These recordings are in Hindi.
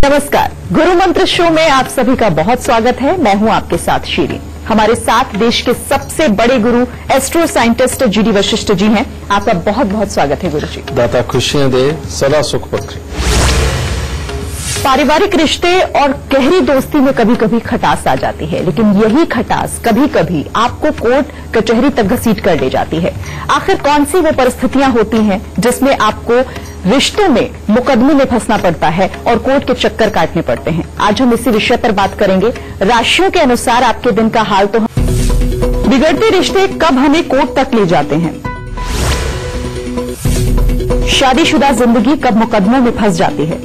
नमस्कार, गुरु मंत्र शो में आप सभी का बहुत स्वागत है। मैं हूं आपके साथ शीरी। हमारे साथ देश के सबसे बड़े गुरु astro scientist GD Vashishtha ji हैं। आपका बहुत बहुत स्वागत है गुरु जी। दाता खुशियां दे, सदा सुख बख्शे। पारिवारिक रिश्ते और गहरी दोस्ती में कभी कभी खटास आ जाती है, लेकिन यही खटास कभी कभी आपको कोर्ट कचहरी तक घसीट कर ले जाती है। आखिर कौन सी वो परिस्थितियां होती हैं जिसमें आपको रिश्तों में मुकदमे में फंसना पड़ता है और कोर्ट के चक्कर काटने पड़ते हैं? आज हम इसी विषय पर बात करेंगे। राशियों के अनुसार आपके दिन का हाल तो बिगड़ते रिश्ते कब हमें कोर्ट तक ले जाते हैं, शादीशुदा जिंदगी कब मुकदमों में फंस जाती है,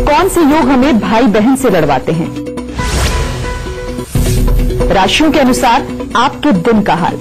कौन से योग हमें भाई बहन से लड़वाते हैं। राशियों के अनुसार आपके दिन का हाल।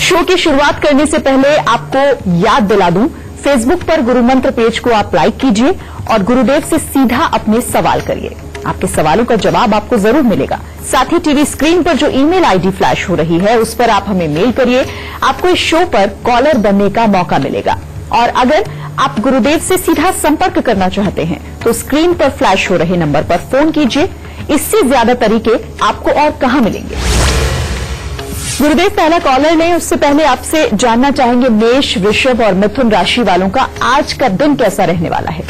शो की शुरुआत करने से पहले आपको याद दिला दूं, फेसबुक पर गुरु मंत्र पेज को आप लाइक कीजिए और गुरुदेव से सीधा अपने सवाल करिए। आपके सवालों का जवाब आपको जरूर मिलेगा। साथ ही टीवी स्क्रीन पर जो ईमेल आईडी फ्लैश हो रही है उस पर आप हमें मेल करिए। आपको इस शो पर कॉलर बनने का मौका मिलेगा। और अगर आप गुरुदेव से सीधा संपर्क करना चाहते हैं तो स्क्रीन पर फ्लैश हो रहे नंबर पर फोन कीजिए। इससे ज्यादा तरीके आपको और कहां मिलेंगे। गुरुदेव पहला कॉलर लें, उससे पहले आपसे जानना चाहेंगे मेष, वृषभ और मिथुन राशि वालों का आज का दिन कैसा रहने वाला है।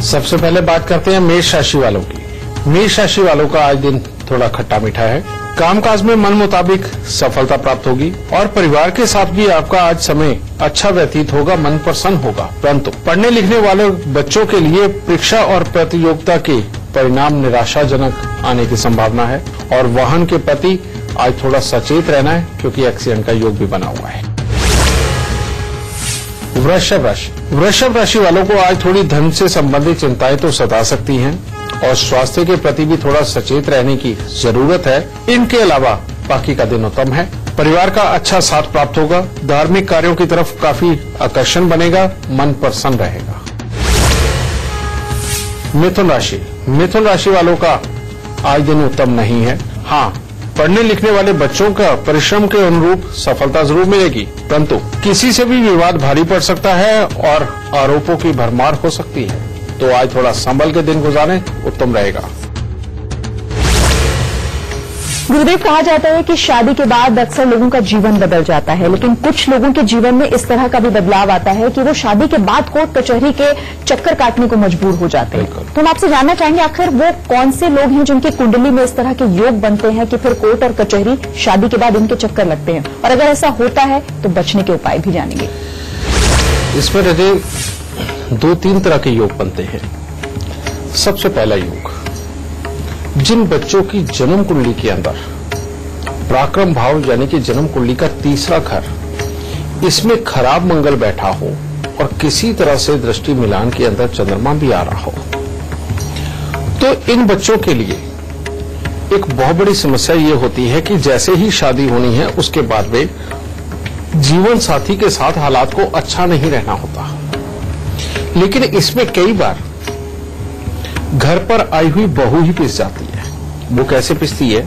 सबसे पहले बात करते हैं मेष राशि वालों की। मेष राशि वालों का आज दिन थोड़ा खट्टा मीठा है। कामकाज में मन मुताबिक सफलता प्राप्त होगी और परिवार के साथ भी आपका आज समय अच्छा व्यतीत होगा, मन प्रसन्न होगा। परंतु पढ़ने लिखने वाले बच्चों के लिए परीक्षा और प्रतियोगिता के परिणाम निराशाजनक आने की संभावना है और वाहन के प्रति आज थोड़ा सचेत रहना है क्योंकि एक्सीडेंट का योग भी बना हुआ है। वृषभ राशि वालों को आज थोड़ी धन से संबंधित चिंताएं तो सता सकती हैं और स्वास्थ्य के प्रति भी थोड़ा सचेत रहने की जरूरत है। इनके अलावा बाकी का दिन उत्तम है। परिवार का अच्छा साथ प्राप्त होगा। धार्मिक कार्यों की तरफ काफी आकर्षण बनेगा, मन प्रसन्न रहेगा। मिथुन राशि वालों का आज दिन उत्तम नहीं है। हाँ, पढ़ने लिखने वाले बच्चों का परिश्रम के अनुरूप सफलता जरूर मिलेगी, परंतु किसी से भी विवाद भारी पड़ सकता है और आरोपों की भरमार हो सकती है। तो आज थोड़ा संभल के दिन गुजारें, उत्तम रहेगा। गुरुदेव, कहा जाता है कि शादी के बाद अक्सर लोगों का जीवन बदल जाता है, लेकिन कुछ लोगों के जीवन में इस तरह का भी बदलाव आता है कि वो शादी के बाद कोर्ट कचहरी के चक्कर काटने को मजबूर हो जाते हैं। तो हम आपसे जानना चाहेंगे आखिर वो कौन से लोग हैं जिनकी कुंडली में इस तरह के योग बनते हैं कि फिर कोर्ट और कचहरी शादी के बाद इनके चक्कर लगते हैं, और अगर ऐसा होता है तो बचने के उपाय भी जानेंगे। इसमें दो तीन तरह के योग बनते हैं। सबसे पहला योग, जिन बच्चों की जन्म कुंडली के अंदर पराक्रम भाव यानी कि जन्म कुंडली का तीसरा घर, इसमें खराब मंगल बैठा हो और किसी तरह से दृष्टि मिलान के अंदर चंद्रमा भी आ रहा हो, तो इन बच्चों के लिए एक बहुत बड़ी समस्या ये होती है कि जैसे ही शादी होनी है उसके बाद वे जीवन साथी के साथ हालात को अच्छा नहीं रहना होता। लेकिन इसमें कई बार घर पर आई हुई बहू ही पिस जाती है। वो कैसे पिसती है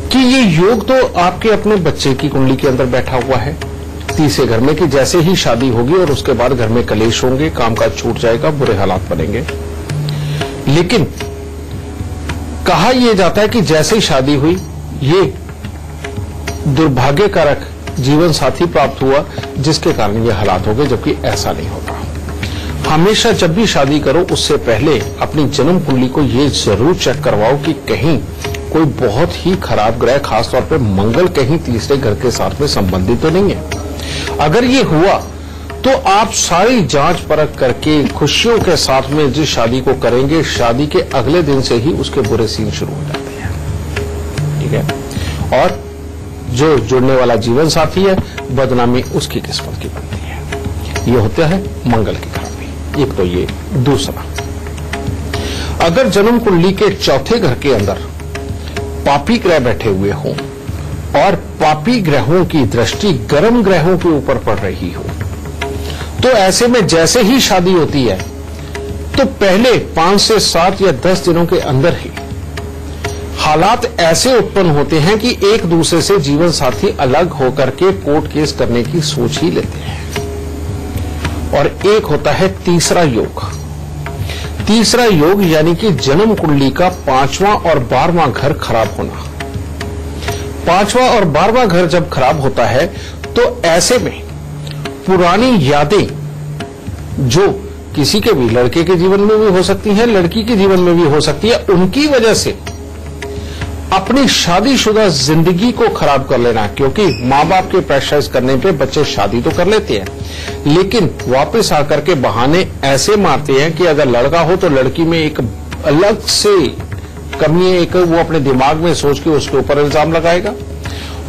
कि ये योग तो आपके अपने बच्चे की कुंडली के अंदर बैठा हुआ है तीसरे घर में, कि जैसे ही शादी होगी और उसके बाद घर में कलेश होंगे, कामकाज छूट जाएगा, बुरे हालात बनेंगे। लेकिन कहा यह जाता है कि जैसे ही शादी हुई ये दुर्भाग्यकारक जीवन साथी प्राप्त हुआ जिसके कारण ये हालात हो गए, जबकि ऐसा नहीं होता। हमेशा जब भी शादी करो उससे पहले अपनी जन्म कुंडली को ये जरूर चेक करवाओ कि कहीं कोई बहुत ही खराब ग्रह, खासतौर पर मंगल, कहीं तीसरे घर के साथ में संबंधित तो नहीं है। अगर ये हुआ तो आप सारी जांच परख करके खुशियों के साथ में जिस शादी को करेंगे, शादी के अगले दिन से ही उसके बुरे सीन शुरू हो जाते हैं। ठीक है। और जो जुड़ने वाला जीवन साथी है, बदनामी उसकी किस्मत की बनती है। ये होता है मंगल की खराबी। एक तो ये। दूसरा, अगर जन्म कुंडली के चौथे घर के अंदर पापी ग्रह बैठे हुए हों और पापी ग्रहों की दृष्टि गर्म ग्रहों के ऊपर पड़ रही हो, तो ऐसे में जैसे ही शादी होती है तो पहले 5 से 7 या 10 दिनों के अंदर ही हालात ऐसे उत्पन्न होते हैं कि एक दूसरे से जीवन साथी अलग होकर के कोर्ट केस करने की सोच ही लेते हैं। और एक होता है तीसरा योग। तीसरा योग यानी कि जन्म कुंडली का 5वां और 12वां घर खराब होना। 5वां और 12वां घर जब खराब होता है तो ऐसे में पुरानी यादें जो किसी के भी, लड़के के जीवन में भी हो सकती हैं, लड़की के जीवन में भी हो सकती है, उनकी वजह से अपनी शादीशुदा जिंदगी को खराब कर लेना। क्योंकि मां बाप के प्रेशराइज करने पे बच्चे शादी तो कर लेते हैं, लेकिन वापस आकर के बहाने ऐसे मारते हैं कि अगर लड़का हो तो लड़की में एक अलग से कमी है, एक वो अपने दिमाग में सोच के उसके ऊपर इल्जाम लगाएगा,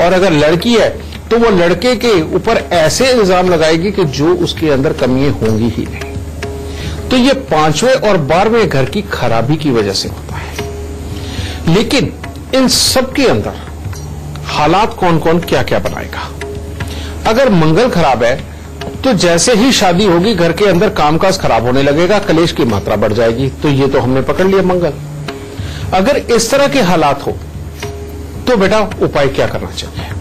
और अगर लड़की है तो वो लड़के के ऊपर ऐसे इल्जाम लगाएगी कि जो उसके अंदर कमियां होंगी ही नहीं। तो ये 5वें और 12वें घर की खराबी की वजह से होता है। लेकिन इन सब के अंदर हालात कौन कौन क्या क्या बनाएगा। अगर मंगल खराब है तो जैसे ही शादी होगी घर के अंदर कामकाज खराब होने लगेगा, कलेश की मात्रा बढ़ जाएगी। तो ये तो हमने पकड़ लिया मंगल। अगर इस तरह के हालात हो तो बेटा उपाय क्या करना चाहिए।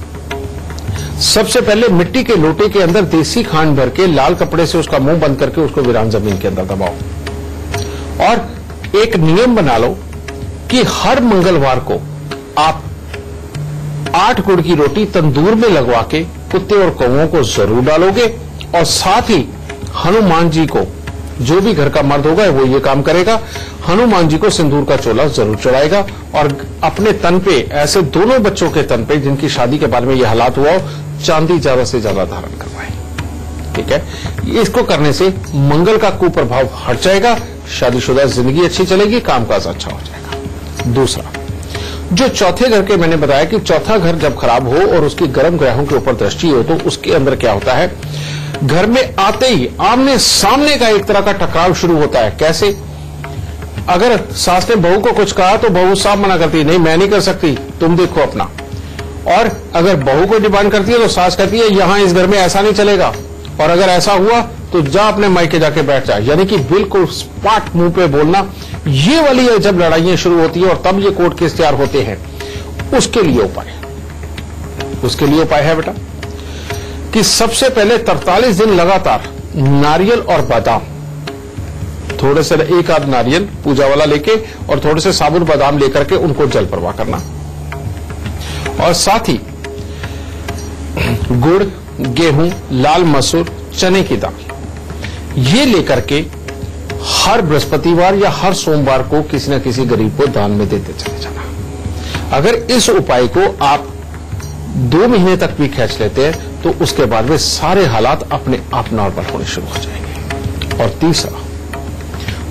सबसे पहले मिट्टी के लोटे के अंदर देसी खांड भर के लाल कपड़े से उसका मुंह बंद करके उसको वीरान जमीन के अंदर दबाओ। और एक नियम बना लो कि हर मंगलवार को आप 8 गुड़ की रोटी तंदूर में लगवा के कुत्ते और कौवों को जरूर डालोगे, और साथ ही हनुमान जी को, जो भी घर का मर्द होगा वो ये काम करेगा, हनुमान जी को सिंदूर का चोला जरूर चढ़ाएगा। और अपने तन पे, ऐसे दोनों बच्चों के तन पे जिनकी शादी के बाद में ये हालात हुआ हो, चांदी ज्यादा से ज्यादा धारण करवाएं। ठीक है, इसको करने से मंगल का कुप्रभाव हट जाएगा, शादीशुदा जिंदगी अच्छी चलेगी, कामकाज अच्छा हो जाएगा। दूसरा, जो चौथे घर के मैंने बताया कि चौथा घर जब खराब हो और उसकी गर्म ग्रहों के ऊपर दृष्टि हो तो उसके अंदर क्या होता है, घर में आते ही आमने सामने का एक तरह का टकराव शुरू होता है। कैसे? अगर सास ने बहू को कुछ कहा तो बहू साफ मना करती है, नहीं मैं नहीं कर सकती, तुम देखो अपना। और अगर बहू को डिमांड करती है तो सास कहती है यहां इस घर में ऐसा नहीं चलेगा, और अगर ऐसा हुआ तो जा अपने मायके जाके बैठ जा। यानी कि बिल्कुल स्पॉट मुंह पे बोलना। ये वाली जब लड़ाइयां शुरू होती है और तब ये कोर्ट केस तैयार होते हैं, उसके लिए उपाय है बेटा कि सबसे पहले 43 दिन लगातार नारियल और बादाम, थोड़े से एक आध नारियल पूजा वाला लेके और थोड़े से साबुत बादाम लेकर के उनको जल प्रवाह करना, और साथ ही गुड़, गेहूं, लाल मसूर, चने की दाल, ये लेकर के हर बृहस्पतिवार या हर सोमवार को किसी न किसी गरीब को दान में देते चले जाना। अगर इस उपाय को आप 2 महीने तक भी खींच लेते हैं तो उसके बाद में सारे हालात अपने आप नॉर्मल होने शुरू हो जाएंगे। और तीसरा,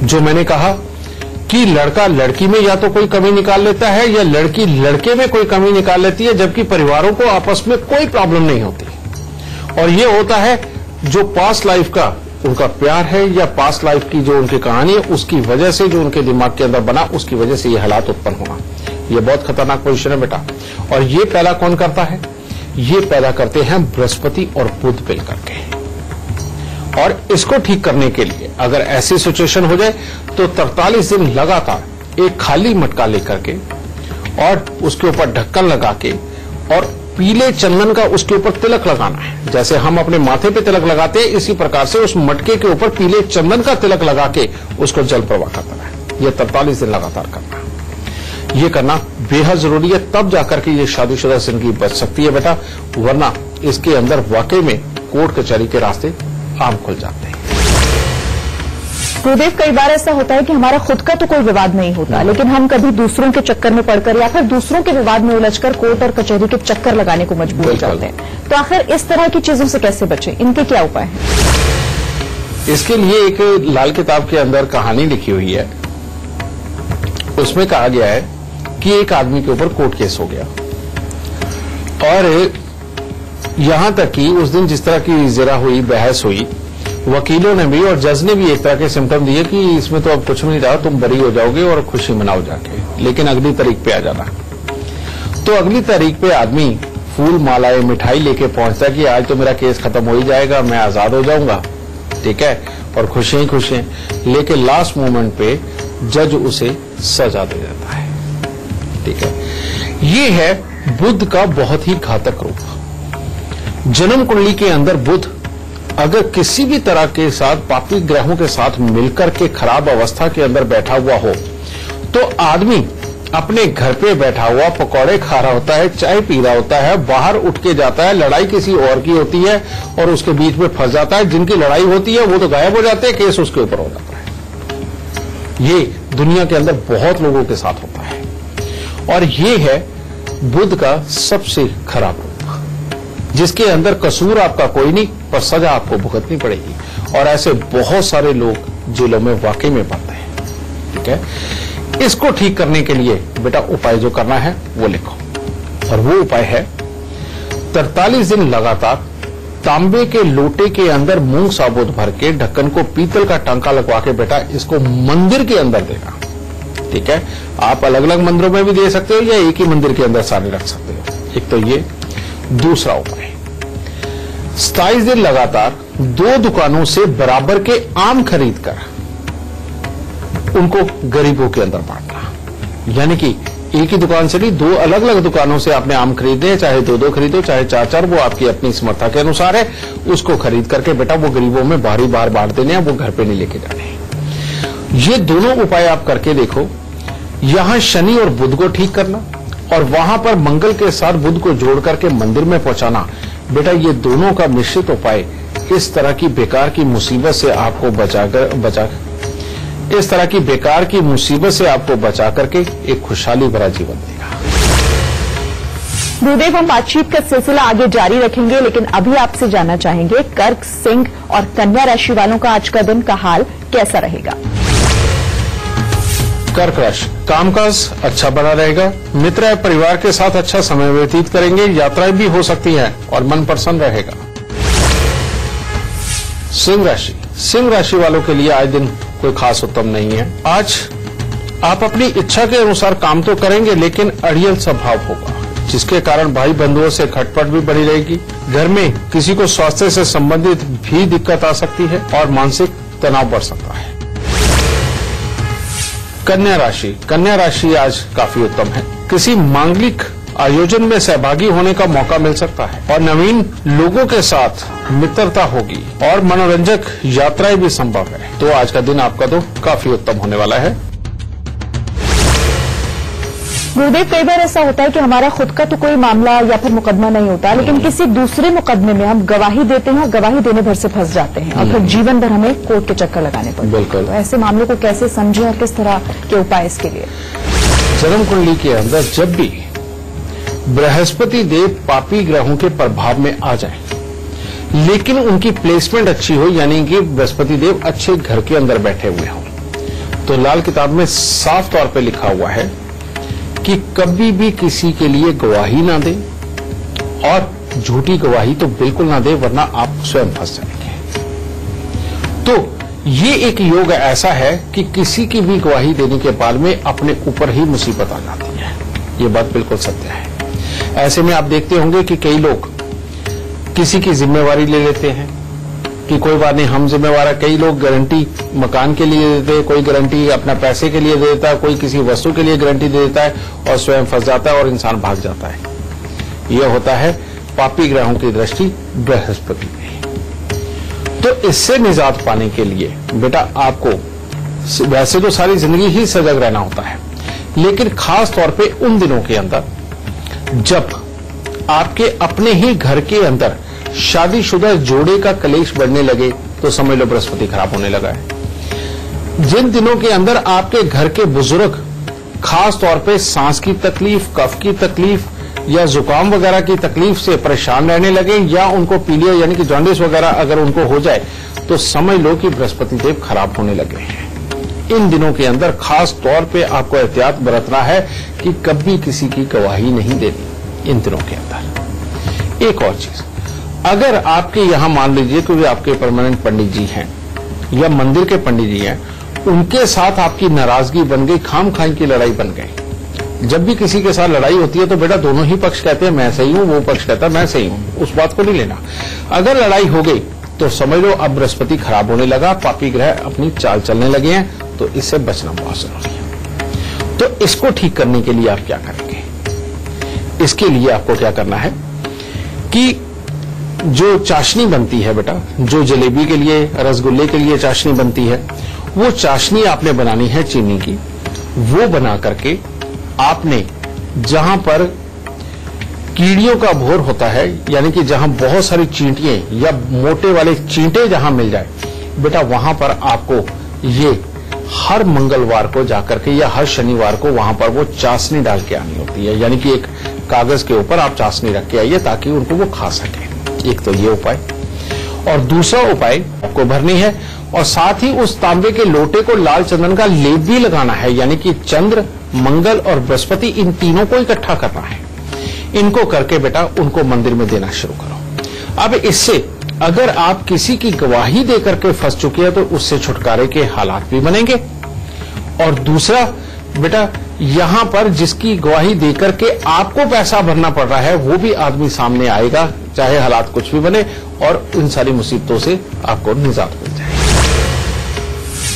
जो मैंने कहा कि लड़का लड़की में या तो कोई कमी निकाल लेता है या लड़की लड़के में कोई कमी निकाल लेती है, जबकि परिवारों को आपस में कोई प्रॉब्लम नहीं होती। और ये होता है जो पास्ट लाइफ का उनका प्यार है या पास्ट लाइफ की जो उनकी कहानी है, उसकी वजह से जो उनके दिमाग के अंदर बना, उसकी वजह से ये हालात उत्पन्न होना। ये बहुत खतरनाक पोजीशन है बेटा। और ये पैदा कौन करता है? ये पैदा करते हैं बृहस्पति और बुध मिल करके। और इसको ठीक करने के लिए अगर ऐसी सिचुएशन हो जाए तो 43 दिन लगातार एक खाली मटका लेकर के और उसके ऊपर ढक्कन लगा के और पीले चंदन का उसके ऊपर तिलक लगाना है। जैसे हम अपने माथे पे तिलक लगाते हैं, इसी प्रकार से उस मटके के ऊपर पीले चंदन का तिलक लगा के उसको जल प्रवाह करना है। यह 43 दिन लगातार करना है। ये करना बेहद जरूरी है, तब जाकर के ये शादीशुदा जिंदगी बच सकती है बेटा, वरना इसके अंदर वाकई में कोर्ट कचहरी के रास्ते आम खुल जाते हैं। गुरुदेव, कई बार ऐसा होता है कि हमारा खुद का तो कोई विवाद नहीं होता, लेकिन हम कभी दूसरों के चक्कर में पड़कर या फिर दूसरों के विवाद में उलझकर कोर्ट और कचहरी के चक्कर लगाने को मजबूर हो जाते हैं। तो आखिर इस तरह की चीजों से कैसे बचें? इनके क्या उपाय हैं? इसके लिए एक लाल किताब के अंदर कहानी लिखी हुई है। उसमें कहा गया है कि एक आदमी के ऊपर कोर्ट केस हो गया, और यहां तक कि उस दिन जिस तरह की जिरा हुई, बहस हुई, वकीलों ने भी और जज ने भी एक तरह के सिम्टम दिए कि इसमें तो अब कुछ भी नहीं रहा, तुम बरी हो जाओगे और खुशी मनाओ जाके, लेकिन अगली तारीख पे आ जाना। तो अगली तारीख पे आदमी फूल, मालाएं, मिठाई लेके पहुंचता है कि आज तो मेरा केस खत्म हो ही जाएगा, मैं आजाद हो जाऊंगा, ठीक है, और खुशियां ही खुशियां। लेकिन लास्ट मोमेंट पे जज उसे सजा दे देता है। ठीक है। ये है बुध का बहुत ही घातक रूप। जन्म कुंडली के अंदर बुध अगर किसी भी तरह के साथ पापी ग्रहों के साथ मिलकर के खराब अवस्था के अंदर बैठा हुआ हो तो आदमी अपने घर पे बैठा हुआ पकौड़े खा रहा होता है, चाय पी रहा होता है, बाहर उठ के जाता है, लड़ाई किसी और की होती है और उसके बीच में फंस जाता है। जिनकी लड़ाई होती है वो तो गायब हो जाते हैं, केस उसके ऊपर हो जाता है। ये दुनिया के अंदर बहुत लोगों के साथ होता है और ये है बुध का सबसे खराब रूप, जिसके अंदर कसूर आपका कोई नहीं पर सजा आपको भुगतनी पड़ेगी। और ऐसे बहुत सारे लोग जेलों में वाकई में पड़ते हैं। ठीक है, इसको ठीक करने के लिए बेटा उपाय जो करना है वो लिखो, और वो उपाय है 43 दिन लगातार तांबे के लोटे के अंदर मूंग साबुत भर के ढक्कन को पीतल का टांका लगवा के बेटा इसको मंदिर के अंदर देना। ठीक है, आप अलग अलग मंदिरों में भी दे सकते हो या एक ही मंदिर के अंदर सारे रख सकते हो। एक तो ये, दूसरा उपाय 27 दिन लगातार 2 दुकानों से बराबर के आम खरीद कर उनको गरीबों के अंदर बांटना। यानी कि एक ही दुकान से नहीं, 2 अलग अलग दुकानों से आपने आम खरीदे, चाहे 2-2 खरीदो, चाहे 4-4, वो आपकी अपनी समर्था के अनुसार है। उसको खरीद करके बेटा वो गरीबों में बारी बार बांट देने हैं, वो घर पे नहीं लेके जाने। ये दोनों उपाय आप करके देखो। यहां शनि और बुध को ठीक करना और वहां पर मंगल के साथ बुध को जोड़ करके मंदिर में पहुंचाना। बेटा ये दोनों का मिश्रित उपाय इस तरह की बेकार की मुसीबत से आपको इस तरह की बेकार की मुसीबत से आपको बचा करके एक खुशहाली भरा जीवन देगा। गुरुदेव, हम बातचीत का सिलसिला आगे जारी रखेंगे, लेकिन अभी आपसे जानना चाहेंगे कर्क, सिंह और कन्या राशि वालों का आज का दिन का हाल कैसा रहेगा। कर्क राशि, कामकाज अच्छा बना रहेगा, मित्र या परिवार के साथ अच्छा समय व्यतीत करेंगे, यात्राएं भी हो सकती हैं और मन प्रसन्न रहेगा। सिंह राशि, सिंह राशि वालों के लिए आज दिन कोई खास उत्तम नहीं है। आज आप अपनी इच्छा के अनुसार काम तो करेंगे लेकिन अड़ियल स्वभाव होगा, जिसके कारण भाई बंधुओं से खटपट भी बनी रहेगी। घर में किसी को स्वास्थ्य से संबंधित भी दिक्कत आ सकती है और मानसिक तनाव बढ़ सकता है। कन्या राशि, कन्या राशि आज काफी उत्तम है। किसी मांगलिक आयोजन में सहभागी होने का मौका मिल सकता है और नवीन लोगों के साथ मित्रता होगी और मनोरंजक यात्राएं भी संभव है। तो आज का दिन आपका तो काफी उत्तम होने वाला है। गुरुदेव, कई बार ऐसा होता है कि हमारा खुद का तो कोई मामला या फिर मुकदमा नहीं होता, लेकिन किसी दूसरे मुकदमे में हम गवाही देते हैं और गवाही देने भर से फंस जाते हैं और फिर जीवन भर हमें कोर्ट के चक्कर लगाने पड़ते हैं। बिल्कुल। तो ऐसे मामलों को कैसे समझें और किस तरह के उपाय इसके लिए। जन्म कुंडली के अंदर जब भी बृहस्पति देव पापी ग्रहों के प्रभाव में आ जाए लेकिन उनकी प्लेसमेंट अच्छी हो, यानी कि बृहस्पति देव अच्छे घर के अंदर बैठे हुए हों, तो लाल किताब में साफ तौर पे लिखा हुआ है कि कभी भी किसी के लिए गवाही ना दें और झूठी गवाही तो बिल्कुल ना दें, वरना आप स्वयं फंस जाएंगे। तो ये एक योग ऐसा है कि किसी की भी गवाही देने के बाद में अपने ऊपर ही मुसीबत आ जाती है। ये बात बिल्कुल सत्य है। ऐसे में आप देखते होंगे कि कई लोग किसी की जिम्मेवारी ले लेते हैं कि कोई बात नहीं हम जिम्मेवार है। कई लोग गारंटी मकान के लिए देते हैं, कोई गारंटी अपना पैसे के लिए दे देता है, कोई किसी वस्तु के लिए गारंटी दे देता है और स्वयं फंस जाता है और इंसान भाग जाता है। यह होता है पापी ग्रहों की दृष्टि बृहस्पति में। तो इससे निजात पाने के लिए बेटा आपको वैसे तो सारी जिंदगी ही सजग रहना होता है, लेकिन खास तौर पे उन दिनों के अंदर जब आपके अपने ही घर के अंदर शादीशुदा जोड़े का कलेश बढ़ने लगे तो समझ लो बृहस्पति खराब होने लगा है। जिन दिनों के अंदर आपके घर के बुजुर्ग खास तौर पे सांस की तकलीफ, कफ की तकलीफ या जुकाम वगैरह की तकलीफ से परेशान रहने लगे या उनको पीलिया यानी कि जॉन्डिस वगैरह अगर उनको हो जाए तो समझ लो कि बृहस्पति देव खराब होने लगे हैं। इन दिनों के अंदर खास तौर पे आपको एहतियात बरतना है कि कभी किसी की गवाही नहीं देनी इन दिनों के अंदर। एक और चीज, अगर आपके यहां मान लीजिए कोई आपके परमानेंट पंडित जी हैं या मंदिर के पंडित जी हैं, उनके साथ आपकी नाराजगी बन गई, खाम खाई की लड़ाई बन गई। जब भी किसी के साथ लड़ाई होती है तो बेटा दोनों ही पक्ष कहते हैं मैं सही हूं, वो पक्ष कहता है मैं सही हूं, उस बात को नहीं लेना। अगर लड़ाई हो गई तो समझ लो अब बृहस्पति खराब होने लगा, पापी ग्रह अपनी चाल चलने लगे हैं, तो इससे बचना बहुत जरूरी है। तो इसको ठीक करने के लिए आप क्या करेंगे? इसके लिए आपको क्या करना है कि जो चाशनी बनती है बेटा, जो जलेबी के लिए, रसगुल्ले के लिए चाशनी बनती है, वो चाशनी आपने बनानी है चीनी की। वो बना करके आपने जहां पर कीड़ियों का भोर होता है, यानी कि जहां बहुत सारी चींटियां या मोटे वाले चींटे जहां मिल जाए बेटा, वहां पर आपको ये हर मंगलवार को जाकर के या हर शनिवार को वहां पर वो चाशनी डाल के आनी होती है। यानी कि एक कागज के ऊपर आप चाशनी रख के आइए ताकि उनको वो खा सके। एक तो ये उपाय, और दूसरा उपाय आपको भरनी है और साथ ही उस तांबे के लोटे को लाल चंदन का लेप भी लगाना है। यानी कि चंद्र, मंगल और बृहस्पति, इन तीनों को इकट्ठा करना है। इनको करके बेटा उनको मंदिर में देना शुरू करो। अब इससे अगर आप किसी की गवाही देकर के फंस चुके हैं तो उससे छुटकारे के हालात भी बनेंगे। और दूसरा बेटा, यहां पर जिसकी गवाही देकर के आपको पैसा भरना पड़ रहा है वो भी आदमी सामने आएगा, चाहे हालात कुछ भी बने, और इन सारी मुसीबतों से आपको निजात मिल जाएगी।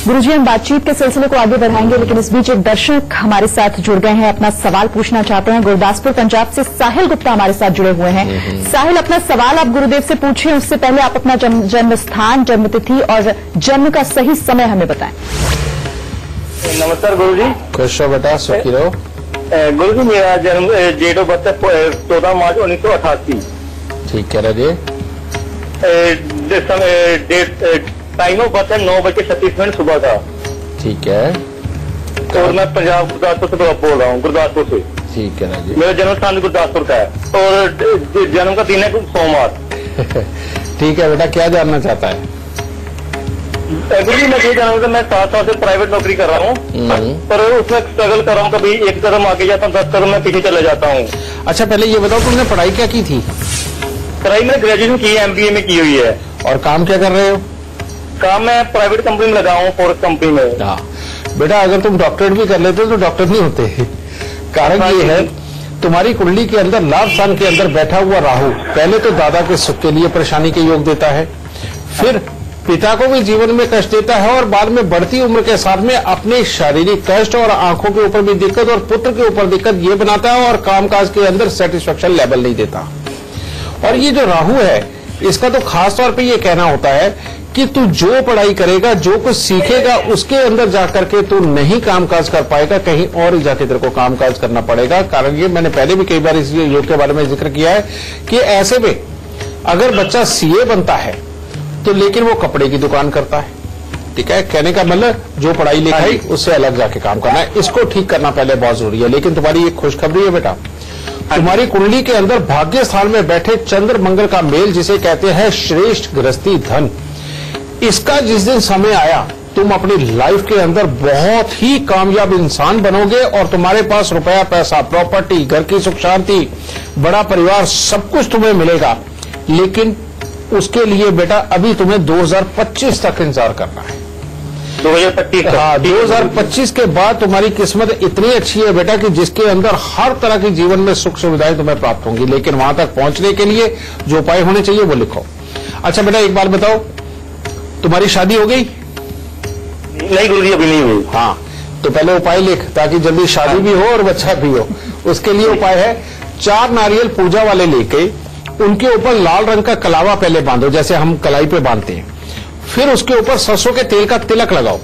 गुरुजी, हम बातचीत के सिलसिले को आगे बढ़ाएंगे, लेकिन इस बीच एक दर्शक हमारे साथ जुड़ गए हैं, अपना सवाल पूछना चाहते हैं। गुरदासपुर पंजाब से साहिल गुप्ता हमारे साथ जुड़े हुए हैं। साहिल, अपना सवाल आप गुरुदेव से पूछें, उससे पहले आप अपना जन्म स्थान, जन्मतिथि और जन्म का सही समय हमें बताएं। नमस्कार गुरुजी। खुश रहो बेटा, सुखी रहो। गुरुजी, मेरा जन्म डेट ऑफ बर्थ 14 मार्च 1988। ठीक कह रहे। टाइम ऑफ बर्थ है 9:36 सुबह का। ठीक है। और मैं पंजाब गुरदासपुर से बोल रहा हूँ, गुरदासपुर से। ठीक है जी। मेरा जन्म स्थान गुरदासपुर का है और जन्म का दिन है सोमवार। ठीक है बेटा, क्या जानना चाहता है? गुरुजी, मैं ये जानूँ कि मैं 7 साल से प्राइवेट नौकरी कर रहा हूँ, पर उसमें स्ट्रगल कर रहा हूँ। कभी एक कदम आगे जाता हूँ, 10 कदम मैं पीछे चले जाता हूँ। अच्छा, पहले ये बताओ तुमने पढ़ाई क्या की थी? पढ़ाई मैंने ग्रेजुएशन की है, MBA में की हुई है। और काम क्या कर रहे हो? काम मैं प्राइवेट कंपनी में लगा हूँ, फॉरेस्ट कंपनी में। हाँ बेटा, अगर तुम डॉक्टरेट भी कर लेते तो डॉक्टर नहीं होते। कारण ये है, तुम्हारी कुंडली के अंदर लाभ स्थान के अंदर बैठा हुआ राहु पहले तो दादा के सुख के लिए परेशानी के योग देता है, फिर पिता को भी जीवन में कष्ट देता है, और बाद में बढ़ती उम्र के साथ में अपने शारीरिक कष्ट और आंखों के ऊपर भी दिक्कत और पुत्र के ऊपर दिक्कत ये बनाता है, और कामकाज के अंदर सेटिस्फेक्शन लेवल नहीं देता। और ये जो राहु है, इसका तो खास तौर पे ये कहना होता है कि तू जो पढ़ाई करेगा, जो कुछ सीखेगा, उसके अंदर जाकर के तू नहीं कामकाज कर पाएगा, कहीं और जाके तेरे को कामकाज करना पड़ेगा। कारण ये मैंने पहले भी कई बार इस योग के बारे में जिक्र किया है कि ऐसे में अगर बच्चा CA बनता है तो लेकिन वो कपड़े की दुकान करता है। ठीक है, कहने का मतलब जो पढ़ाई लिखाई उससे अलग जाके काम करना है। इसको ठीक करना पहले बहुत जरूरी है। लेकिन तुम्हारी एक खुशखबरी है बेटा, तुम्हारी कुंडली के अंदर भाग्य स्थान में बैठे चंद्र मंगल का मेल, जिसे कहते हैं श्रेष्ठ गृहस्थी धन, इसका जिस दिन समय आया तुम अपनी लाइफ के अंदर बहुत ही कामयाब इंसान बनोगे, और तुम्हारे पास रुपया, पैसा, प्रॉपर्टी, घर की सुख शांति, बड़ा परिवार, सब कुछ तुम्हें मिलेगा। लेकिन उसके लिए बेटा अभी तुम्हें 2025 तक इंतजार करना है। 2025? हाँ, 2025 के बाद तुम्हारी किस्मत इतनी अच्छी है बेटा कि जिसके अंदर हर तरह की जीवन में सुख सुविधाएं तुम्हें प्राप्त होंगी। लेकिन वहां तक पहुंचने के लिए जो उपाय होने चाहिए वो लिखो। अच्छा बेटा, एक बात बताओ, तुम्हारी शादी हो गई? नहीं गुरुजी, अभी नहीं हुई। हाँ, तो पहले उपाय लिख ताकि जल्दी शादी भी हो और बच्चा भी हो। उसके लिए उपाय है, 4 नारियल पूजा वाले लेके उनके ऊपर लाल रंग का कलावा पहले बांधो, जैसे हम कलाई पे बांधते हैं। फिर उसके ऊपर सरसों के तेल का तिलक लगाओ,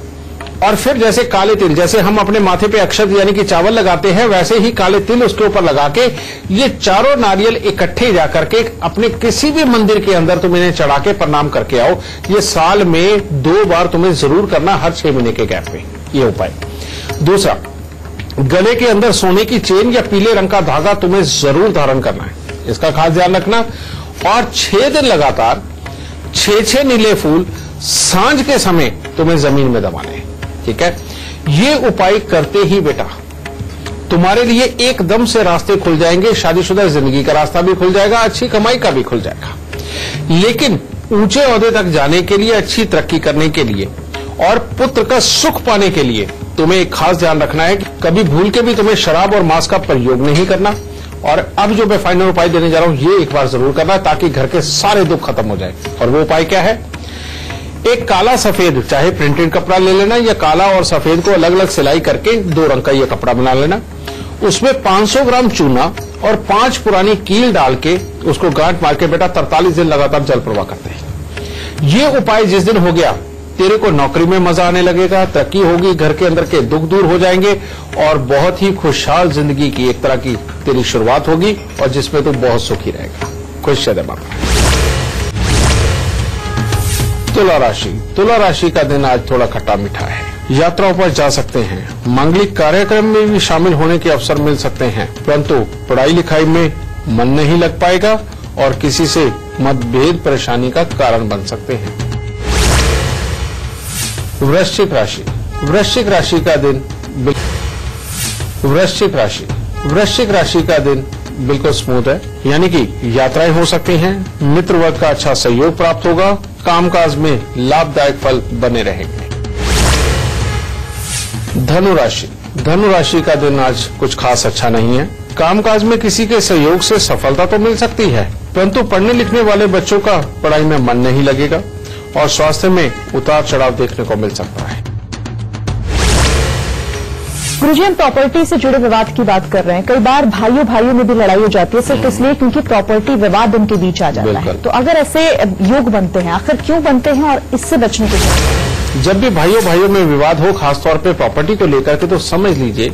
और फिर जैसे काले तिल, जैसे हम अपने माथे पे अक्षत यानी कि चावल लगाते हैं, वैसे ही काले तिल उसके ऊपर लगा के ये चारों नारियल इकट्ठे जाकर के अपने किसी भी मंदिर के अंदर तुम इन्हें चढ़ा के प्रणाम करके आओ। ये साल में 2 बार तुम्हें जरूर करना, हर 6 महीने के गैप में, ये उपाय। दूसरा, गले के अंदर सोने की चेन या पीले रंग का धागा तुम्हें जरूर धारण करना है, इसका खास ध्यान रखना। और 6 दिन लगातार 6 नीले फूल सांझ के समय तुम्हें जमीन में दबाने हैं। ठीक है, ये उपाय करते ही बेटा तुम्हारे लिए एकदम से रास्ते खुल जाएंगे। शादीशुदा जिंदगी का रास्ता भी खुल जाएगा, अच्छी कमाई का भी खुल जाएगा। लेकिन ऊंचे ओहदे तक जाने के लिए, अच्छी तरक्की करने के लिए और पुत्र का सुख पाने के लिए तुम्हें एक खास ध्यान रखना है कि कभी भूल के भी तुम्हें शराब और मांस का प्रयोग नहीं करना। और अब जो मैं फाइनल उपाय देने जा रहा हूं, ये एक बार जरूर करना ताकि घर के सारे दुख खत्म हो जाए। और वो उपाय क्या है? एक काला सफेद, चाहे प्रिंटेड कपड़ा ले लेना या काला और सफेद को अलग अलग सिलाई करके 2 रंग का ये कपड़ा बना लेना। उसमें 500 ग्राम चूना और 5 पुरानी कील डाल के उसको गांठ मार के बेटा 43 दिन लगातार जल प्रवाह करते हैं। ये उपाय जिस दिन हो गया, तेरे को नौकरी में मजा आने लगेगा, तरक्की होगी, घर के अंदर के दुख दूर हो जाएंगे और बहुत ही खुशहाल जिंदगी की एक तरह की तेरी शुरुआत होगी और जिसमें तू बहुत सुखी रहेगा। खुश रहे बाबा। तुला राशि, तुला राशि का दिन आज थोड़ा खट्टा मीठा है। यात्राओं पर जा सकते हैं, मांगलिक कार्यक्रम में भी शामिल होने के अवसर मिल सकते हैं, परंतु पढ़ाई लिखाई में मन नहीं लग पाएगा और किसी से मतभेद परेशानी का कारण बन सकते हैं। वृश्चिक राशि, वृश्चिक राशि का दिन वृश्चिक राशि का दिन बिल्कुल स्मूथ है, यानी कि यात्राएं हो सकती हैं, मित्र वर्ग का अच्छा सहयोग प्राप्त होगा, कामकाज में लाभदायक फल बने रहेंगे। धनुराशि, धनुराशि का दिन आज कुछ खास अच्छा नहीं है। कामकाज में किसी के सहयोग से सफलता तो मिल सकती है, परंतु पढ़ने लिखने वाले बच्चों का पढ़ाई में मन नहीं लगेगा और स्वास्थ्य में उतार चढ़ाव देखने को मिल सकता है। गुरुजी, हम प्रॉपर्टी से जुड़े विवाद की बात कर रहे हैं। कई बार भाइयों भाइयों में भी लड़ाई हो जाती है सिर्फ इसलिए क्योंकि प्रॉपर्टी विवाद उनके बीच आ जाता है। तो अगर ऐसे योग बनते हैं, आखिर क्यों बनते हैं और इससे बचने के लिए? जब भी भाइयों भाइयों में विवाद हो, खासतौर पे प्रॉपर्टी को लेकर के, तो समझ लीजिए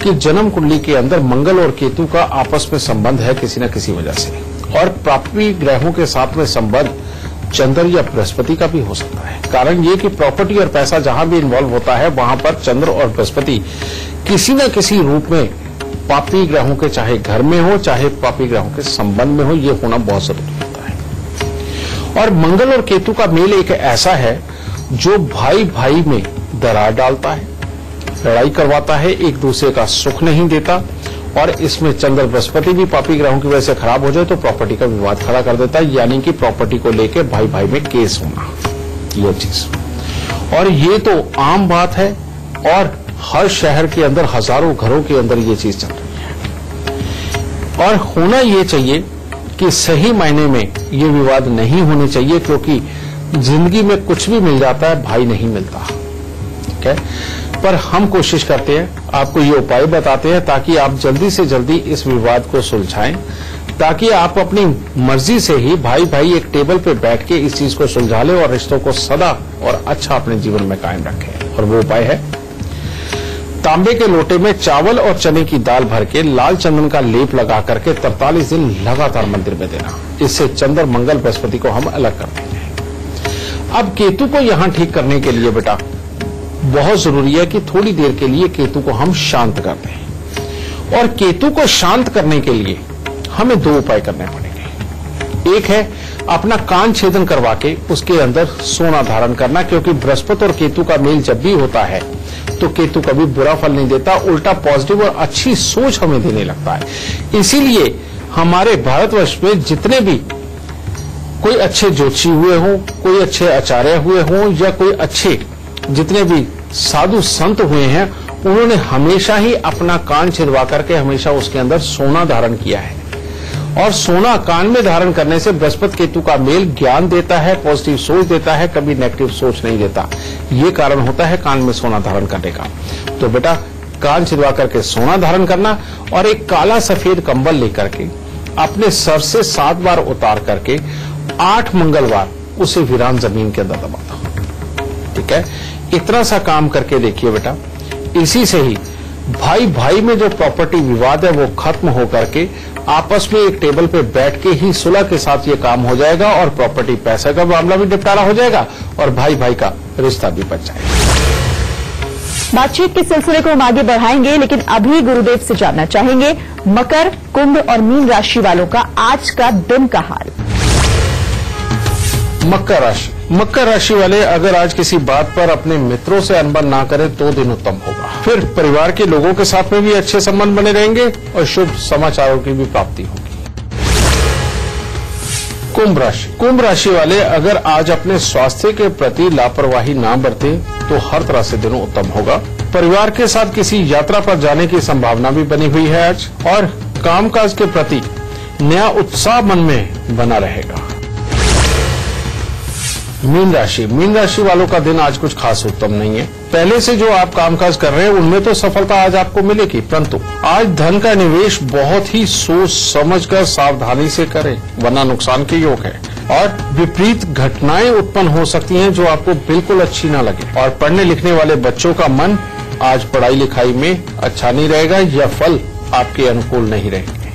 कि जन्म कुंडली के अंदर मंगल और केतु का आपस में संबंध है किसी न किसी वजह से, और प्राप्ति ग्रहों के साथ में संबंध चंद्र या बृहस्पति का भी हो सकता है। कारण ये कि प्रॉपर्टी और पैसा जहां भी इन्वॉल्व होता है वहां पर चंद्र और बृहस्पति किसी न किसी रूप में पापी ग्रहों के, चाहे घर में हो चाहे पापी ग्रहों के संबंध में हो, ये होना बहुत जरूरी होता है। और मंगल और केतु का मेल एक ऐसा है जो भाई भाई में दरार डालता है, लड़ाई करवाता है, एक दूसरे का सुख नहीं देता, और इसमें चंद्र बृहस्पति भी पापी ग्रहों की वजह से खराब हो जाए तो प्रॉपर्टी का विवाद खड़ा कर देता है, यानी कि प्रॉपर्टी को लेकर भाई भाई में केस होना, ये चीज। और ये तो आम बात है और हर शहर के अंदर हजारों घरों के अंदर ये चीज चल रही है। और होना ये चाहिए कि सही मायने में ये विवाद नहीं होने चाहिए, क्योंकि जिंदगी में कुछ भी मिल जाता है, भाई नहीं मिलता। ठीक है, पर हम कोशिश करते हैं, आपको ये उपाय बताते हैं ताकि आप जल्दी से जल्दी इस विवाद को सुलझाएं, ताकि आप अपनी मर्जी से ही भाई भाई एक टेबल पे बैठ के इस चीज को सुलझा ले और रिश्तों को सदा और अच्छा अपने जीवन में कायम रखें। और वो उपाय है, तांबे के लोटे में चावल और चने की दाल भर के लाल चंदन का लेप लगा करके 43 दिन लगातार मंदिर में देना। इससे चंद्र मंगल बृहस्पति को हम अलग कर देंगे। अब केतु को यहां ठीक करने के लिए बेटा बहुत जरूरी है कि थोड़ी देर के लिए केतु को हम शांत कर दें। और केतु को शांत करने के लिए हमें 2 उपाय करने पड़ेंगे। एक है अपना कान छेदन करवा के उसके अंदर सोना धारण करना, क्योंकि बृहस्पति और केतु का मेल जब भी होता है तो केतु कभी बुरा फल नहीं देता, उल्टा पॉजिटिव और अच्छी सोच हमें देने लगता है। इसीलिए हमारे भारतवर्ष में जितने भी कोई अच्छे ज्योतिषी हुए हों, कोई अच्छे आचार्य हुए हों, या कोई अच्छे जितने भी साधु संत हुए हैं, उन्होंने हमेशा ही अपना कान छिदवा करके हमेशा उसके अंदर सोना धारण किया है। और सोना कान में धारण करने से बृहस्पति केतु का मेल ज्ञान देता है, पॉजिटिव सोच देता है, कभी नेगेटिव सोच नहीं देता। ये कारण होता है कान में सोना धारण करने का। तो बेटा कान छिदवा करके सोना धारण करना और एक काला सफेद कंबल लेकर के अपने सर से 7 बार उतार करके 8 मंगलवार उसे वीरान जमीन के अंदर दबा दो। ठीक है, इतना सा काम करके देखिए बेटा, इसी से ही भाई भाई में जो प्रॉपर्टी विवाद है वो खत्म हो करके आपस में एक टेबल पे बैठ के ही सुलह के साथ ये काम हो जाएगा और प्रॉपर्टी पैसे का मामला भी निपटारा हो जाएगा और भाई भाई का रिश्ता भी बच जाएगा। बातचीत के सिलसिले को हम आगे बढ़ाएंगे, लेकिन अभी गुरुदेव से जानना चाहेंगे मकर, कुंभ और मीन राशि वालों का आज का दिन का हाल। मकर राशि, मकर राशि वाले अगर आज किसी बात पर अपने मित्रों से अनबन ना करें तो दिन उत्तम होगा। फिर परिवार के लोगों के साथ में भी अच्छे संबंध बने रहेंगे और शुभ समाचारों की भी प्राप्ति होगी। कुंभ राशि, कुंभ राशि वाले अगर आज अपने स्वास्थ्य के प्रति लापरवाही ना बरते तो हर तरह से दिन उत्तम होगा। परिवार के साथ किसी यात्रा पर जाने की संभावना भी बनी हुई है आज, और कामकाज के प्रति नया उत्साह मन में बना रहेगा। मीन राशि वालों का दिन आज कुछ खास उत्तम नहीं है। पहले से जो आप कामकाज कर रहे हैं उनमें तो सफलता आज आपको मिलेगी, परंतु आज धन का निवेश बहुत ही सोच समझकर सावधानी से करें, वरना नुकसान के योग है और विपरीत घटनाएं उत्पन्न हो सकती हैं जो आपको बिल्कुल अच्छी ना लगे। और पढ़ने लिखने वाले बच्चों का मन आज पढ़ाई लिखाई में अच्छा नहीं रहेगा, यह फल आपके अनुकूल नहीं रहेंगे।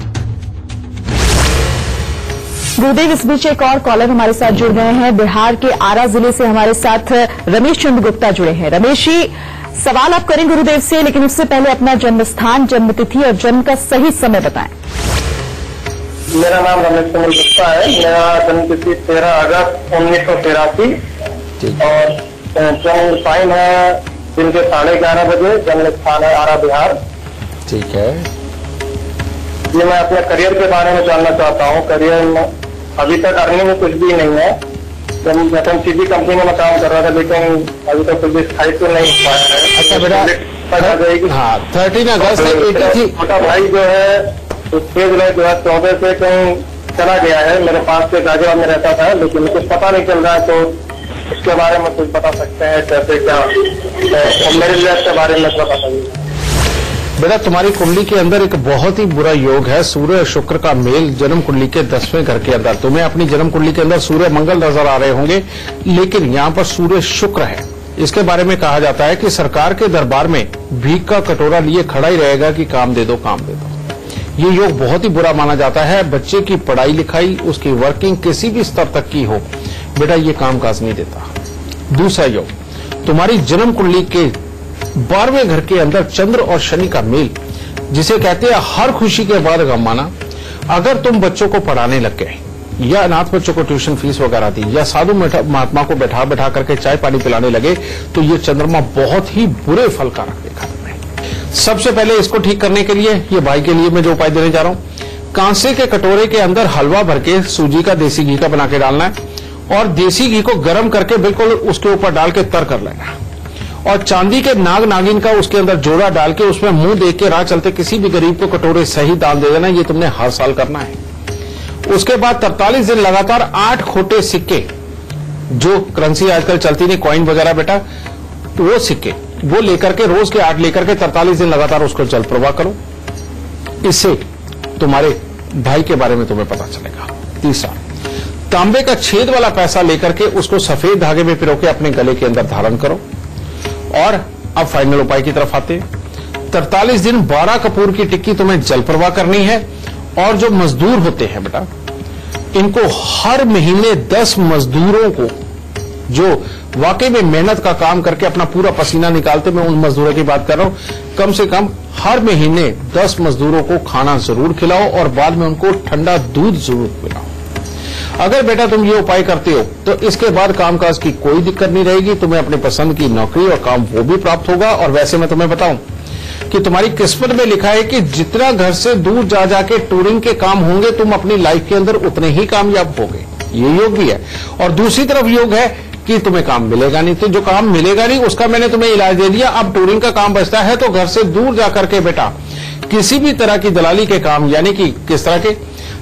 गुरुदेव, इस बीच एक और कॉलर हमारे साथ जुड़ गए हैं। बिहार के आरा जिले से हमारे साथ रमेश चंद्र गुप्ता जुड़े हैं। रमेश जी, सवाल आप करें गुरुदेव से, लेकिन उससे पहले अपना जन्म स्थान, जन्म तिथि और जन्म का सही समय बताएं। मेरा नाम रमेश चंद्र गुप्ता है। मेरा जन्म तिथि 13 अगस्त 1983 और जन्म टाइम है दिन के 11:30 बजे। जन्म स्थान है आरा, बिहार। ठीक है। ये मैं अपने करियर के बारे में जानना चाहता हूँ। करियर में अभी तक अर्निंग में कुछ भी नहीं है। जब मैं FMCG कंपनी में काम कर रहा था, लेकिन अभी तक कुछ भी स्थायित्व नहीं हो पाया है। अच्छा बेटा, हाँ 13 अगस्त 83। छोटा भाई जो है 6 जुलाई 2014 से कहीं चला गया है। मेरे पास से गाजियाबाद में रहता था, लेकिन कुछ पता नहीं चल रहा है, तो उसके बारे में कुछ बता सकते हैं कैसे क्या? मेरे लिए के बारे में बताइए। बेटा, तुम्हारी कुंडली के अंदर एक बहुत ही बुरा योग है, सूर्य और शुक्र का मेल जन्म कुंडली के 10वें घर के अंदर। तुम्हें अपनी जन्म कुंडली के अंदर सूर्य मंगल नजर आ रहे होंगे, लेकिन यहाँ पर सूर्य शुक्र है। इसके बारे में कहा जाता है कि सरकार के दरबार में भीख का कटोरा लिए खड़ा ही रहेगा कि काम दे दो, काम दे दो। ये योग बहुत ही बुरा माना जाता है। बच्चे की पढ़ाई लिखाई, उसकी वर्किंग किसी भी स्तर तक की हो, बेटा ये काम काज नहीं देता। दूसरा योग, तुम्हारी जन्म कुंडली के 12वें घर के अंदर चंद्र और शनि का मेल, जिसे कहते हैं हर खुशी के बाद गम आना। अगर तुम बच्चों को पढ़ाने लग गए या अनाथ बच्चों को ट्यूशन फीस वगैरह दी या साधु महात्मा को बैठा बैठा करके चाय पानी पिलाने लगे, तो ये चंद्रमा बहुत ही बुरे फल का रख देगा तुम्हें। सबसे पहले इसको ठीक करने के लिए, ये भाई के लिए मैं जो उपाय देने जा रहा हूं, कांसे के कटोरे के अंदर हलवा भर के सूजी का देसी घी का बना के डालना है और देसी घी को गर्म करके बिल्कुल उसके ऊपर डाल के तर कर लेना और चांदी के नाग नागिन का उसके अंदर जोड़ा डाल के उसमें मुंह देख के राह चलते किसी भी गरीब को कटोरे सही दान दे देना। ये तुमने हर साल करना है। उसके बाद 43 दिन लगातार 8 खोटे सिक्के, जो करेंसी आजकल चलती नहीं, कॉइन वगैरह बेटा, वो सिक्के वो लेकर के रोज के 8 लेकर के 43 दिन लगातार उसको जल प्रवाह करो। इससे तुम्हारे भाई के बारे में तुम्हें पता चलेगा। तीसरा, तांबे का छेद वाला पैसा लेकर के उसको सफेद धागे में पिरो के अपने गले के अंदर धारण करो। और अब फाइनल उपाय की तरफ आते हैं। 43 दिन 12 कपूर की टिक्की तुम्हें जल प्रवाह करनी है। और जो मजदूर होते हैं बेटा, इनको हर महीने 10 मजदूरों को, जो वाकई में मेहनत का काम करके अपना पूरा पसीना निकालते, मैं उन मजदूरों की बात कर रहा हूं, कम से कम हर महीने 10 मजदूरों को खाना जरूर खिलाओ और बाद में उनको ठंडा दूध जरूर पिलाओ। अगर बेटा तुम ये उपाय करते हो तो इसके बाद कामकाज की कोई दिक्कत नहीं रहेगी। तुम्हें अपने पसंद की नौकरी और काम वो भी प्राप्त होगा। और वैसे मैं तुम्हें बताऊं कि तुम्हारी किस्मत में लिखा है कि जितना घर से दूर जा जाके टूरिंग के काम होंगे, तुम अपनी लाइफ के अंदर उतने ही कामयाब होगे। ये योग भी है। और दूसरी तरफ योग है कि तुम्हें काम मिलेगा नहीं, तो जो काम मिलेगा नहीं उसका मैंने तुम्हें इलाज दे दिया। अब टूरिंग का काम बचता है, तो घर से दूर जाकर के बेटा किसी भी तरह की दलाली के काम, यानी कि किस तरह के,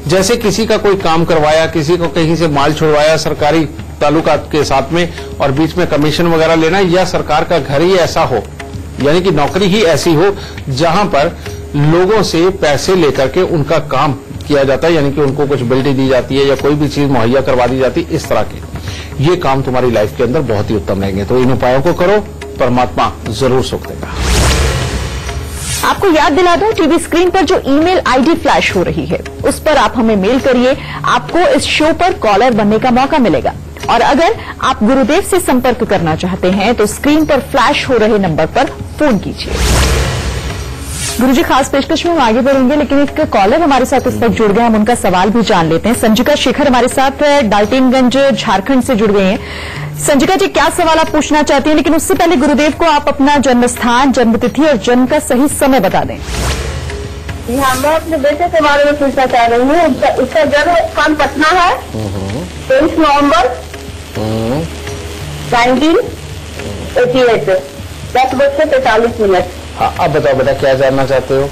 जैसे किसी का कोई काम करवाया, किसी को कहीं से माल छुड़वाया सरकारी ताल्लुकात के साथ में और बीच में कमीशन वगैरह लेना, या सरकार का घर ही ऐसा हो, यानी कि नौकरी ही ऐसी हो जहां पर लोगों से पैसे लेकर के उनका काम किया जाता है, यानी कि उनको कुछ बिल्टी दी जाती है या कोई भी चीज मुहैया करवा दी जाती है, इस तरह के ये काम तुम्हारी लाइफ के अंदर बहुत ही उत्तम रहेंगे। तो इन उपायों को करो, परमात्मा जरूर सुख देगा। आपको याद दिला दूं, टीवी स्क्रीन पर जो ईमेल आईडी फ्लैश हो रही है उस पर आप हमें मेल करिए। आपको इस शो पर कॉलर बनने का मौका मिलेगा। और अगर आप गुरुदेव से संपर्क करना चाहते हैं तो स्क्रीन पर फ्लैश हो रहे नंबर पर फोन कीजिए। गुरुजी, खास पेशकश में हम आगे बढ़ेंगे, लेकिन एक कॉलर हमारे साथ इस वक्त जुड़ गए, हम उनका सवाल भी जान लेते हैं। संजिका शेखर हमारे साथ डाल्टनगंज झारखंड से जुड़ गए हैं। संजिका जी, क्या सवाल आप पूछना चाहती हैं? लेकिन उससे पहले गुरुदेव को आप अपना जन्म स्थान, जन्म तिथि और जन्म का सही समय बता दें। हाँ, मैं अपने बेटे के बारे में पूछना चाह रही हूँ। उसका जन्म स्थान पटना है, 23 नवंबर 1988, 10:43। हाँ, अब बताओ बेटा क्या जानना चाहते हो?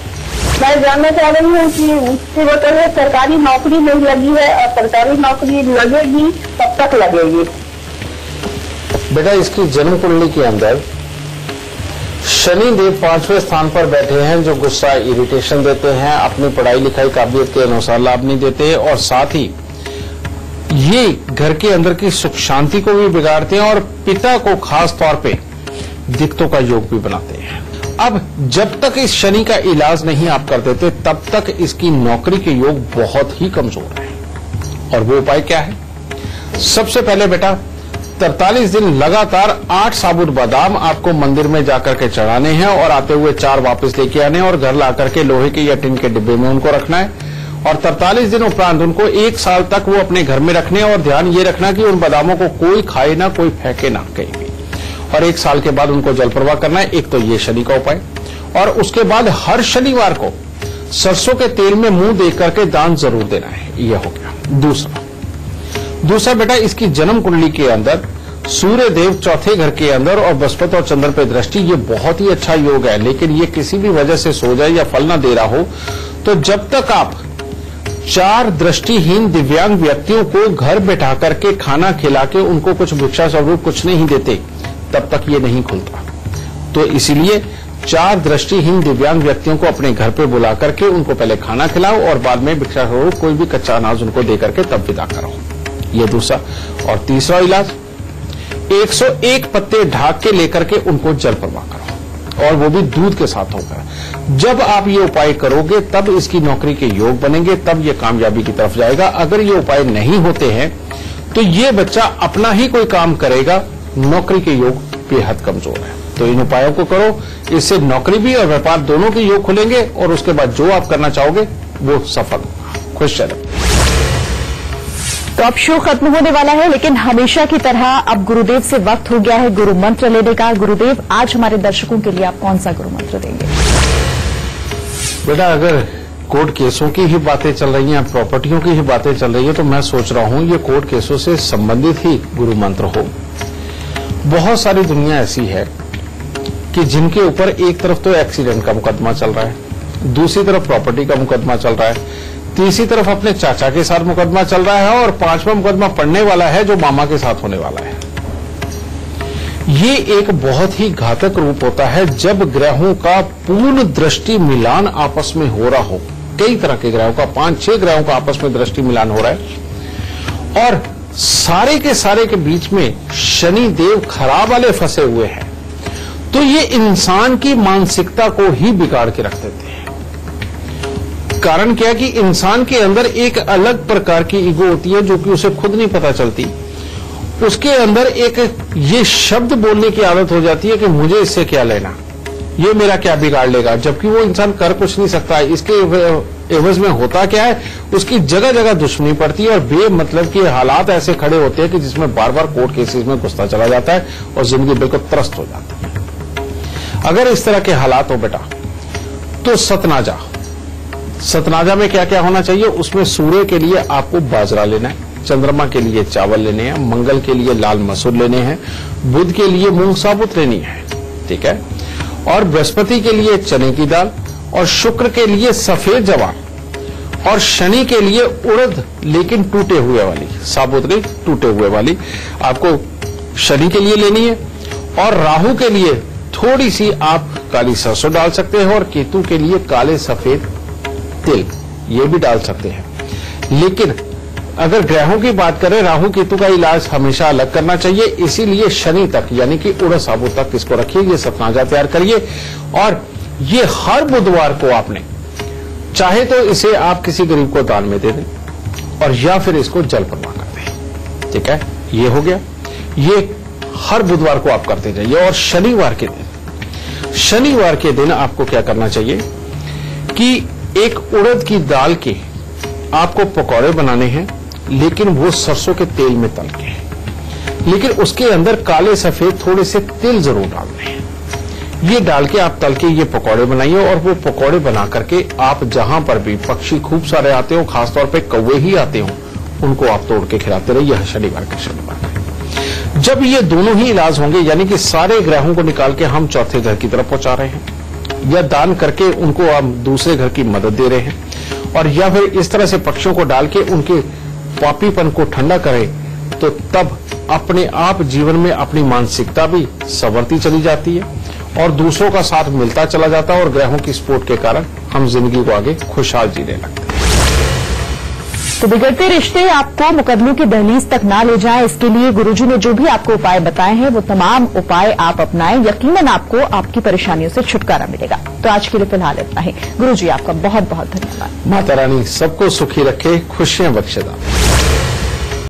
मैं जानना चाह रही हूँ कि उसकी बताइए सरकारी नौकरी नहीं लगी है, और सरकारी नौकरी लगेगी कब तक लगेगी? बेटा इसकी जन्म कुंडली के अंदर शनि देव 5वें स्थान पर बैठे हैं, जो गुस्सा इरिटेशन देते हैं, अपनी पढ़ाई लिखाई काबिलियत के अनुसार लाभ नहीं देते, और साथ ही ये घर के अंदर की सुख शांति को भी बिगाड़ते हैं और पिता को खास तौर पे दिक्कतों का योग भी बनाते हैं। अब जब तक इस शनि का इलाज नहीं आप कर देते तब तक इसकी नौकरी के योग बहुत ही कमजोर है। और वो उपाय क्या है? सबसे पहले बेटा 43 दिन लगातार 8 साबुत बादाम आपको मंदिर में जाकर के चढ़ाने हैं और आते हुए 4 वापस लेके आने और घर ला करके लोहे के या टिन के डिब्बे में उनको रखना है और 43 दिन उपरांत उनको 1 साल तक वो अपने घर में रखने और ध्यान ये रखना कि उन बादामों को कोई खाए ना, कोई फेंके ना कहीं भी, और 1 साल के बाद उनको जल प्रवाह करना है। एक तो ये शनि का उपाय, और उसके बाद हर शनिवार को सरसों के तेल में मुंह दे करके दान जरूर देना है। यह हो गया। दूसरा बेटा इसकी जन्म कुंडली के अंदर सूर्य देव चौथे घर के अंदर और बृहस्पति और चंद्र पे दृष्टि, ये बहुत ही अच्छा योग है, लेकिन ये किसी भी वजह से सो जाए या फल ना दे रहा हो तो जब तक आप 4 दृष्टिहीन दिव्यांग व्यक्तियों को घर बैठा करके खाना खिला के उनको कुछ भिक्षा स्वरूप कुछ नहीं देते तब तक ये नहीं खुलता। तो इसीलिए 4 दृष्टिहीन दिव्यांग व्यक्तियों को अपने घर पे बुला करके उनको पहले खाना खिलाओ और बाद में भिक्षा स्वरूप कोई भी कच्चा अनाज उनको दे करके तब विदा करो। ये दूसरा। और तीसरा इलाज 101 पत्ते ढाक के लेकर के उनको जल प्रवाह करो, और वो भी दूध के साथ होगा। जब आप ये उपाय करोगे तब इसकी नौकरी के योग बनेंगे, तब ये कामयाबी की तरफ जाएगा। अगर ये उपाय नहीं होते हैं तो ये बच्चा अपना ही कोई काम करेगा, नौकरी के योग बेहद कमजोर है। तो इन उपायों को करो, इससे नौकरी भी और व्यापार दोनों के योग खुलेंगे और उसके बाद जो आप करना चाहोगे वो सफल होगा। खुश चले। तो अब शो खत्म होने वाला है, लेकिन हमेशा की तरह अब गुरुदेव से वक्त हो गया है गुरु मंत्र लेने का। गुरुदेव, आज हमारे दर्शकों के लिए आप कौन सा गुरु मंत्र देंगे? बेटा अगर कोर्ट केसों की ही बातें चल रही हैं, प्रॉपर्टियों की ही बातें चल रही है, तो मैं सोच रहा हूं ये कोर्ट केसों से संबंधित ही गुरु मंत्र हो। बहुत सारी दुनिया ऐसी है कि जिनके ऊपर एक तरफ तो एक्सीडेंट का मुकदमा चल रहा है, दूसरी तरफ प्रॉपर्टी का मुकदमा चल रहा है, तीसरी तरफ अपने चाचा के साथ मुकदमा चल रहा है और 5वां मुकदमा पड़ने वाला है जो मामा के साथ होने वाला है। ये एक बहुत ही घातक रूप होता है जब ग्रहों का पूर्ण दृष्टि मिलान आपस में हो रहा हो। कई तरह के ग्रहों का, 5-6 ग्रहों का आपस में दृष्टि मिलान हो रहा है और सारे के बीच में शनि देव खराब वाले फंसे हुए हैं, तो ये इंसान की मानसिकता को ही बिगाड़ के रख देते हैं। कारण क्या है कि इंसान के अंदर एक अलग प्रकार की ईगो होती है जो कि उसे खुद नहीं पता चलती। उसके अंदर एक ये शब्द बोलने की आदत हो जाती है कि मुझे इससे क्या लेना, ये मेरा क्या बिगाड़ लेगा, जबकि वो इंसान कर कुछ नहीं सकता है। इसके एवज में होता क्या है, उसकी जगह जगह दुश्मनी पड़ती है और बेमतलब के हालात ऐसे खड़े होते हैं कि जिसमें बार बार कोर्ट केसेस में घुसता चला जाता है और जिंदगी बिल्कुल त्रस्त हो जाती है। अगर इस तरह के हालात हो बेटा तो सतनाजा में क्या क्या होना चाहिए, उसमें सूर्य के लिए आपको बाजरा लेना है, चंद्रमा के लिए चावल लेने हैं, मंगल के लिए लाल मसूर लेने हैं, बुध के लिए मूंग साबुत लेनी है, ठीक है, और बृहस्पति के लिए चने की दाल, और शुक्र के लिए सफेद जवार, और शनि के लिए उड़द लेकिन टूटे हुए वाली, साबुत नहीं टूटे हुए वाली आपको शनि के लिए लेनी है। और राहु के लिए थोड़ी सी आप काली सरसों डाल सकते हैं और केतु के लिए काले सफेद तिल ये भी डाल सकते हैं। लेकिन अगर ग्रहों की बात करें, राहु केतु का इलाज हमेशा अलग करना चाहिए, इसीलिए शनि तक यानी कि उड़द साबुत तक इसको रखिए, ये सतनाजा तैयार करिए और ये हर बुधवार को आपने चाहे तो इसे आप किसी गरीब को दान में दे दें और या फिर इसको जल प्रवाह कर दें, ठीक है। ये हो गया, ये हर बुधवार को आप करते जाइए। और शनिवार के दिन आपको क्या करना चाहिए कि एक उड़द की दाल के आपको पकौड़े बनाने हैं, लेकिन वो सरसों के तेल में तल के, लेकिन उसके अंदर काले सफेद थोड़े से तिल जरूर डालने हैं। ये डाल के आप तल के ये पकौड़े बनाइए और वो पकौड़े बना करके आप जहां पर भी पक्षी खूब सारे आते हो, खासतौर पे कौवे ही आते हो, उनको आप तोड़ के खिलाते रहिए शनिवार के। जब ये दोनों ही इलाज होंगे, यानी कि सारे ग्रहों को निकाल के हम चौथे घर की तरफ पहुंचा रहे हैं या दान करके उनको हम दूसरे घर की मदद दे रहे हैं, और या फिर इस तरह से पक्षियों को डाल के उनके पापीपन को ठंडा करें, तो तब अपने आप जीवन में अपनी मानसिकता भी संवरती चली जाती है और दूसरों का साथ मिलता चला जाता है और ग्रहों की सपोर्ट के कारण हम जिंदगी को आगे खुशहाल जीने लगते हैं। तो बिगड़ते रिश्ते आपको मुकदमों की दहलीज तक ना ले जाएं, इसके लिए गुरुजी ने जो भी आपको उपाय बताए हैं वो तमाम उपाय आप अपनाएं, यकीनन आपको आपकी परेशानियों से छुटकारा मिलेगा। तो आज के लिए फिलहाल इतना ही। गुरुजी आपका बहुत बहुत धन्यवाद। माता रानी सबको सुखी रखे, खुशियां बख्शे।